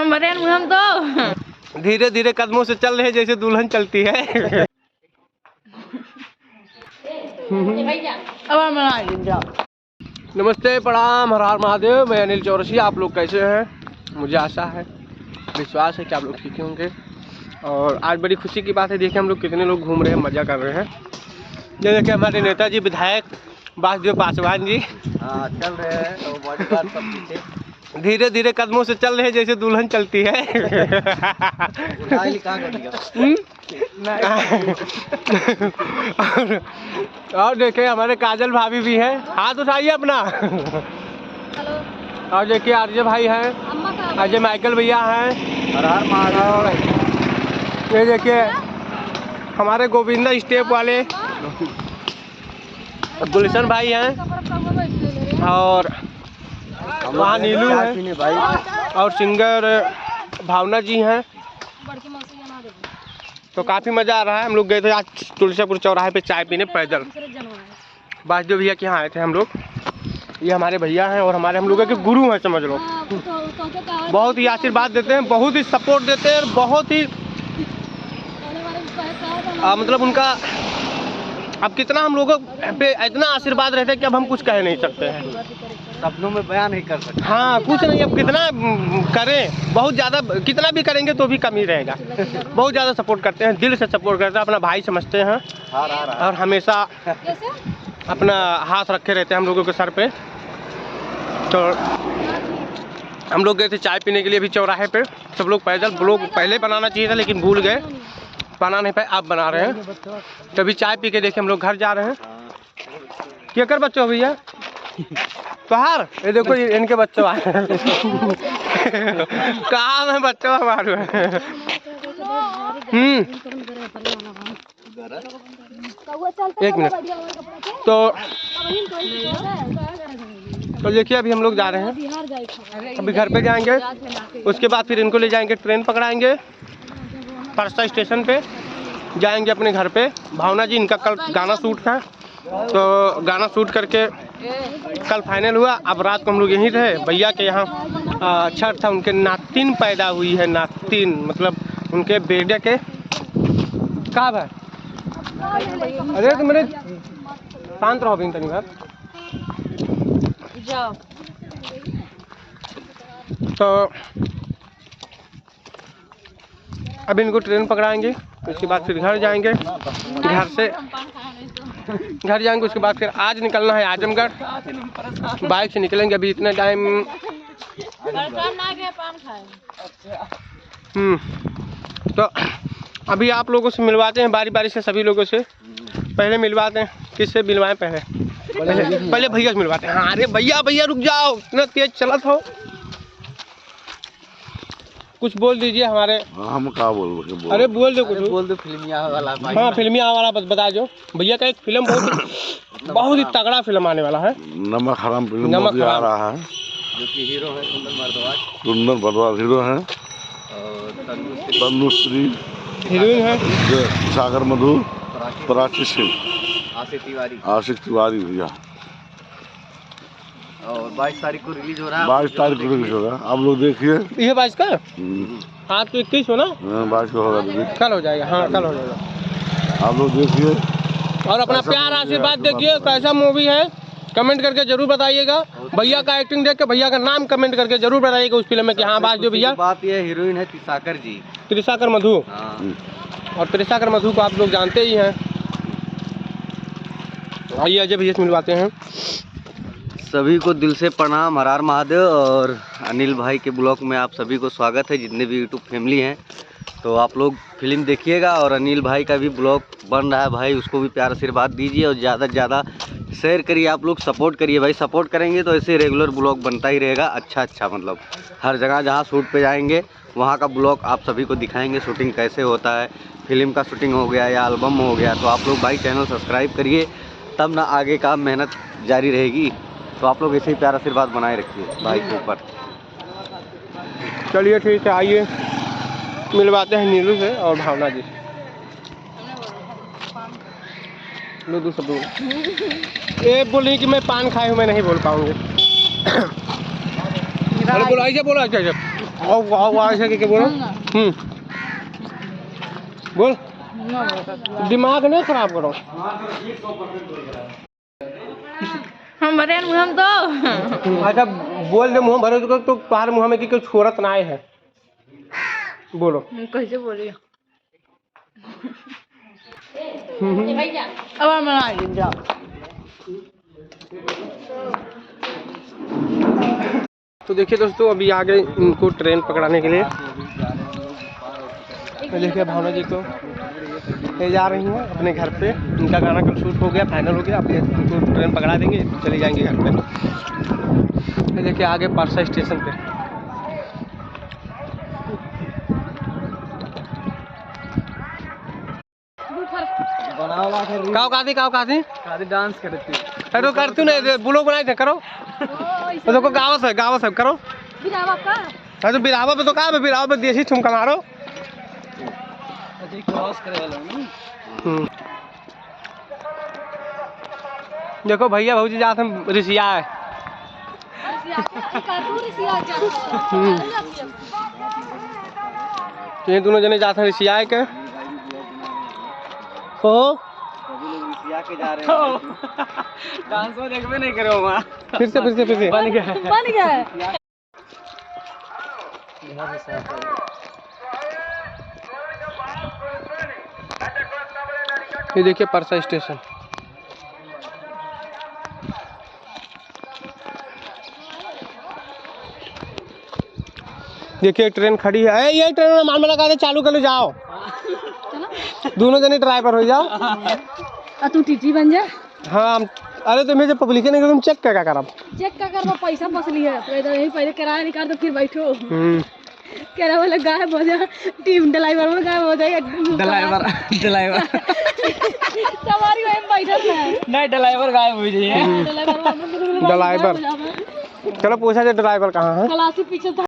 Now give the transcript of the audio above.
हम तो धीरे धीरे कदमों से चल रहे हैं जैसे दुल्हन चलती है। नमस्ते, प्रणाम, हर हर महादेव। मैं अनिल चौरसिया। आप लोग कैसे हैं? मुझे आशा है, विश्वास है कि आप लोग ठीक होंगे। और आज बड़ी खुशी की बात है, देखिए हम लोग कितने लोग घूम रहे हैं, मजा कर रहे हैं। ये देखिए हमारे नेताजी विधायक वासुदेव पासवान जी चल रहे हैं तो बॉडीगार्ड सब पीछे धीरे धीरे कदमों से चल रहे हैं जैसे दुल्हन चलती है। और देखिए हमारे काजल भाभी भी हैं, हाथ उठाइए अपना। और देखिए आरजे भाई हैं, आरजे माइकल भैया हैं। हर हर महादेव। ये देखिए हमारे गोविंदा स्टेप वाले गुलशन भाई हैं, और वहाँ नीलू है भाई, और सिंगर भावना जी हैं। तो काफ़ी मज़ा आ रहा है। हम लोग गए थे आज तुलसीपुर चौराहे पे चाय पीने पैदल। वासुदेव भैया के यहाँ आए थे हम लोग। ये हमारे भैया हैं और हमारे हम लोगों के गुरु हैं, समझ लो। बहुत ही आशीर्वाद देते हैं, बहुत ही सपोर्ट देते हैं, और बहुत ही मतलब उनका अब कितना हम लोगों पे इतना आशीर्वाद रहता है कि अब हम कुछ कह नहीं सकते हैं, सपनों में बयान नहीं कर सकते। हाँ कुछ नहीं, अब कितना करें, बहुत ज़्यादा कितना भी करेंगे तो भी कमी रहेगा। बहुत ज़्यादा सपोर्ट करते हैं, दिल से सपोर्ट करते हैं, अपना भाई समझते हैं, और हमेशा अपना हाथ रखे रहते हैं हम लोगों के सर पे। तो हम लोग गए थे चाय पीने के लिए भी चौराहे पे, सब लोग पैदल। ब्लॉग पहले बनाना चाहिए था लेकिन भूल गए, बना नहीं पाए, आप बना रहे हैं। तभी चाय पी के देखे हम लोग घर जा रहे हैं। क्या कर बच्चों भैया बाहर, ये देखो इनके बच्चे आए। कहाँ है बच्चा हमारे? एक मिनट। तो देखिए अभी हम लोग जा रहे हैं, अभी घर पे जाएंगे, उसके बाद फिर इनको ले जाएंगे, ट्रेन पकड़ाएंगे, परसा स्टेशन पे जाएंगे अपने घर पे। भावना जी इनका कल गाना शूट था, तो गाना शूट करके कल फाइनल हुआ। अब रात को हम लोग यहीं थे, भैया के यहाँ छठ था, उनके नातिन पैदा हुई है। नातिन मतलब उनके बेटे के कहाँ है? अरे तो मेरे शांत रहो बिन तनी बार। तो अब इनको ट्रेन पकड़ाएंगे, उसके बाद फिर घर जाएंगे, घर जाएंगे, उसके बाद फिर आज निकलना है आजमगढ़। बाइक से निकलेंगे अभी इतना टाइम। तो अभी आप लोगों से मिलवाते हैं बारी बारी से, सभी लोगों से। पहले मिलवाते हैं, किससे मिलवाएं? पहले भैया से मिलवाते हैं। हाँ अरे भैया भैया रुक जाओ, इतना तेज चला था। कुछ बोल दीजिए हमारे। हम क्या बोल? अरे बोल दो कुछ, बोल दो। फिल्मिया वाला। हाँ फिल्मिया वाला बता दो भैया का। एक फिल्म बहुत ही तगड़ा फिल्म आने वाला है, नमक हराम फिल्म आ रहा है, जो कि हीरो है सुंदर भरद्वाज हीरो है, तनुश्री हीरोइन है, सागर मधु, प्राची सिंह, आशिक तिवारी भैया। और 22 तारीख को रिलीज हो रहा है। 22 तारीख को रिलीज हो रहा है, आप लोग देखिए। ये 22 का? हाँ तो 21 हो ना? 22 को होगा, कल हो जाएगा। हाँ कल हो जाएगा, आप लोग देखिए और अपना प्यार आशीर्वाद देखिए। कैसा मूवी है कमेंट करके जरूर बताइएगा। भैया का एक्टिंग देख के भैया का नाम कमेंट करके जरूर बताइएगा उस फिल्म में कि हाँ बात जो भैया। बात ये हीरोइन है त्रिशाकर जी, त्रिशाकर मधु। और त्रिशाकर मधु को आप लोग जानते ही हैं। आइए अजय भैया से मिलवाते हैं। सभी को दिल से प्रणाम, हर हर महादेव। और अनिल भाई के ब्लॉग में आप सभी को स्वागत है, जितने भी यूट्यूब फैमिली हैं। तो आप लोग फिल्म देखिएगा, और अनिल भाई का भी ब्लॉग बन रहा है भाई, उसको भी प्यार आशीर्वाद दीजिए, और ज़्यादा से ज़्यादा शेयर करिए। आप लोग सपोर्ट करिए भाई, सपोर्ट करेंगे तो ऐसे रेगुलर ब्लॉग बनता ही रहेगा। अच्छा मतलब हर जगह जहाँ शूट पे जाएंगे वहाँ का ब्लॉग आप सभी को दिखाएंगे, शूटिंग कैसे होता है, फिल्म का शूटिंग हो गया या एल्बम हो गया। तो आप लोग भाई चैनल सब्सक्राइब करिए, तब ना आगे का मेहनत जारी रहेगी। तो आप लोग ऐसे ही प्यार आशीर्वाद बनाए रखिए भाई के ऊपर। चलिए ठीक है, आइए मिलवाते हैं नीलू से और भावना जी से। लो दूसरा बोल। ये बोल रही कि मैं पान खाए हूँ, मैं नहीं बोल पाऊंगी। अरे बोलो ऐसे बोलो, अच्छा आओ ऐसे क्या बोलो। बोल, दिमाग नहीं खराब करो। हम भरे हम तो अच्छा बोल दे मुँह भरे तो तुम्हारे मुँह में कि छोरत ना आए है। बोलो कैसे बोलिए अब हम बना जाओ। तो देखिए दोस्तों अभी आ गए इनको ट्रेन पकड़ाने के लिए। तो देखिए भावना जी को ले जा रही हैं अपने घर पे। इनका गाना कल शूट हो गया, फाइनल हो गया। अब ये इनको ट्रेन पकड़ा देंगे, चले जाएंगे घर पे। तो देखिए आगे परसा स्टेशन पे। काऊ डांस करती अरे करती नहीं बुलो बनाए थे करो। तो देखो गाँव से करो। अरे तो बिरावा पे तो कहा है, बिरावा पे देसी ठुमका मारो। क्रॉस करे वाला देखो भैया भौजी जाते हम रिसिया है। तो ये दोनों जने जाते हैं रिसिया के। हो के जा रहे हैं डांस में देखबे नहीं करो वहाँ। फिर से बन गया। ये देखिए परसा स्टेशन। देखिए ट्रेन खड़ी है। ये ट्रेन मान में लगा दे, चालू कर लो, जाओ। दोनों जने ड्राइवर हो जाओ। तू टीटी बन जा। हाँ अरे तुम्हें जब पब्लिक नहीं तुम चेक क्या करा। चेक का कर पैसा फसली है तो यही पहले किराया निकाल दो फिर बैठो। किराया वाला गायब हो जाए, टीम ड्राइवर में गायब हो जाएगा। ड्राइवर सवारी में बैठल है नहीं, ड्राइवर गायब हो जाइए। ड्राइवर चलो पूछा जाए ड्राइवर कहाँ है। खलासी पीछे था।